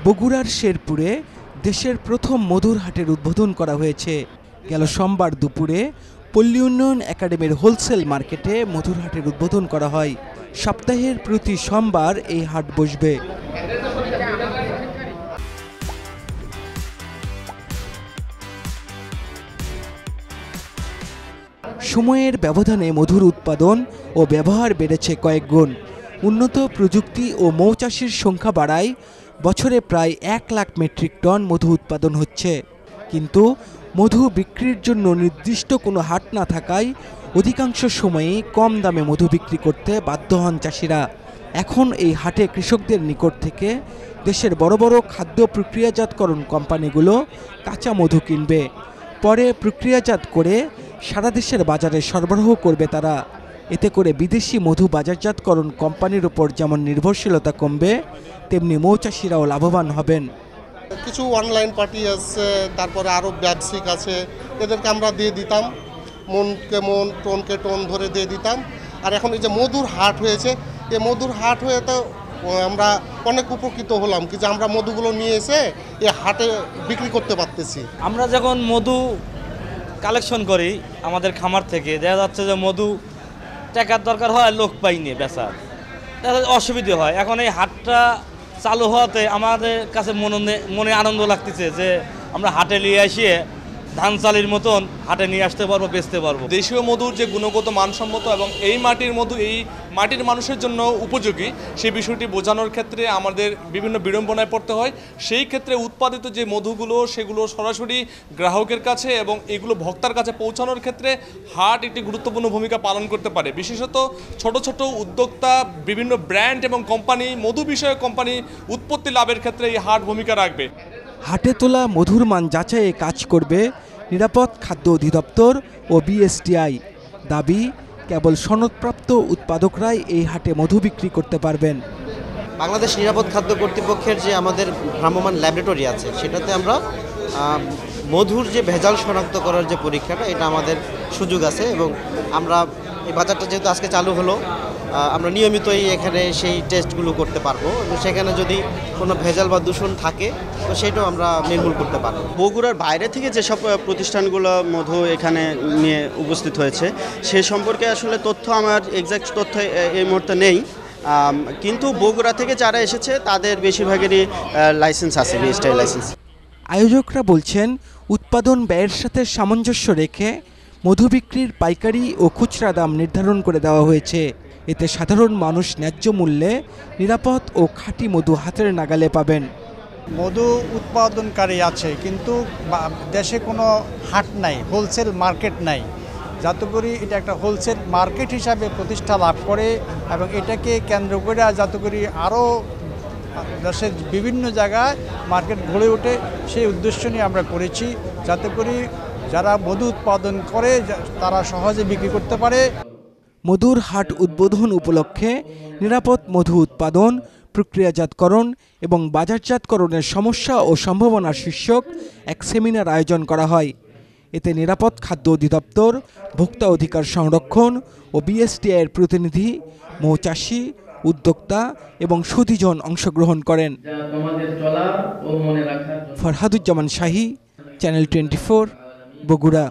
বগুড়ার শেরপুরে দেশের প্রথম মধুর হাটের উদ্বোধন করা হয়েছে। গেল সোমবার দুপুরে পল্লী উন্নয়ন একাডেমির হোলসেল মার্কেটে মধুর হাটের উদ্বোধন করা হয়। সপ্তাহের প্রতি সোমবার এই হাট বসবে। সময়ের ব্যবধানে মধুর উৎপাদন ও ব্যবহার বেড়েছে কয়েক গুণ। উন্নত প্রযুক্তি ও মৌচাষির সংখ্যা বাড়ায় বছরে প্রায় 1 লাখ মেট্রিক টন মধু উৎপাদন হচ্ছে। কিন্তু মধু বিক্রির জন্য নির্দিষ্ট কোনো হাট না থাকায় অধিকাংশ সময়েই কম দামে মধু বিক্রি করতে বাধ্য হন চাষিরা। এখন এই হাটে কৃষকদের নিকট থেকে দেশের বড় বড় খাদ্য প্রক্রিয়াজাতকরণ কোম্পানিগুলো কাঁচা মধু কিনবে, পরে প্রক্রিয়াজাত করে সারা দেশের বাজারে সরবরাহ করবে তারা। এতে করে বিদেশি মধু বাজারজাতকরণ কোম্পানির উপর যেমন নির্ভরশীলতা কমবে, তেমনি মৌচাষিরাও লাভবান হবেন। কিছু অনলাইন পার্টি আছে, তারপরে আরও ব্যবসায়িক আছে, এদেরকে আমরা দিয়ে দিতাম, মনকে মন টনকে টন ধরে দিয়ে দিতাম। আর এখন এই যে মধুর হাট হয়েছে, এই মধুর হাট হয়ে তো আমরা অনেক উপকৃত হলাম কি যে আমরা মধুগুলো নিয়ে এসে এই হাটে বিক্রি করতে পারতেছি। আমরা যখন মধু কালেকশন করি আমাদের খামার থেকে, দেখা যাচ্ছে যে মধু টাকার দরকার হয়, লোক পাইনি বেচার, অসুবিধে হয়। এখন এই হাটটা চালু হওয়াতে আমাদের কাছে মনে আনন্দ লাগতেছে যে আমরা হাটে নিয়ে আসিয়ে ধান চালের মতন হাটে নিয়ে আসতে পারবো, বেচতে পারবো। দেশীয় মধুর যে গুণগত মানসম্মত এবং এই মাটির মধু এই মাটির মানুষের জন্য উপযোগী, সেই বিষয়টি বোঝানোর ক্ষেত্রে আমাদের বিভিন্ন বিড়ম্বনায় পড়তে হয়। সেই ক্ষেত্রে উৎপাদিত যে মধুগুলো সেগুলো সরাসরি গ্রাহকের কাছে এবং এগুলো ভোক্তার কাছে পৌঁছানোর ক্ষেত্রে হাট একটি গুরুত্বপূর্ণ ভূমিকা পালন করতে পারে। বিশেষত ছোট ছোট উদ্যোক্তা, বিভিন্ন ব্র্যান্ড এবং কোম্পানি, মধু বিষয়ক কোম্পানি উৎপত্তি লাভের ক্ষেত্রে এই হাট ভূমিকা রাখবে। হাটে তোলা মধুর মান যাচাইয়ে কাজ করবে নিরাপদ খাদ্য অধিদপ্তর ও বিএসটিআই। দাবি, কেবল সনদপ্রাপ্ত উৎপাদকরাই এই হাটে মধু বিক্রি করতে পারবেন। বাংলাদেশ নিরাপদ খাদ্য কর্তৃপক্ষের যে আমাদের ভ্রাম্যমাণ ল্যাবরেটরি আছে, সেটাতে আমরা মধুর যে ভেজাল শনাক্ত করার যে পরীক্ষাটা, এটা আমাদের সুযোগ আছে এবং আমরা এই বাজারটা যেহেতু আজকে চালু হলো, আমরা নিয়মিতই এখানে সেই টেস্টগুলো করতে পারবো এবং সেখানে যদি কোনো ভেজাল বা দূষণ থাকে তো সেটাও আমরা নির্মূল করতে পারবো। বগুড়ার বাইরে থেকে যেসব প্রতিষ্ঠানগুলো মধু এখানে নিয়ে উপস্থিত হয়েছে সে সম্পর্কে আসলে তথ্য আমার এক্সাক্ট তথ্য এই মুহূর্তে নেই, কিন্তু বগুড়া থেকে যারা এসেছে তাদের বেশিরভাগেরই লাইসেন্স আছে, বিএসটিআই লাইসেন্স। আয়োজকরা বলছেন, উৎপাদন ব্যয়ের সাথে সামঞ্জস্য রেখে মধু বিক্রির পাইকারি ও খুচরা দাম নির্ধারণ করে দেওয়া হয়েছে। এতে সাধারণ মানুষ ন্যায্য মূল্যে নিরাপদ ও খাঁটি মধু হাতের নাগালে পাবেন। মধু উৎপাদনকারী আছে, কিন্তু দেশে কোনো হাট নাই, হোলসেল মার্কেট নাই। যাতে করে এটা একটা হোলসেল মার্কেট হিসাবে প্রতিষ্ঠা লাভ করে এবং এটাকে কেন্দ্র করে যাতে করে আরও দেশের বিভিন্ন জায়গায় মার্কেট গড়ে ওঠে, সেই উদ্দেশ্য নিয়ে আমরা করেছি, যাতে করে যারা মধু উৎপাদন করে তারা সহজে বিক্রি করতে পারে। মধুর হাট উদ্বোধন উপলক্ষে নিরাপদ মধু উৎপাদন, প্রক্রিয়াজাতকরণ এবং বাজারজাতকরণের সমস্যা ও সম্ভাবনা শীর্ষক এক সেমিনার আয়োজন করা হয়। এতে নিরাপদ খাদ্য অধিদপ্তর, ভোক্তা অধিকার সংরক্ষণ ও বিএসটিআইয়ের প্রতিনিধি, মৌচাষী, উদ্যোক্তা এবং সুধীজন অংশগ্রহণ করেন। ফরহাদুজ্জামান শাহী, চ্যানেল 24, বগুড়া।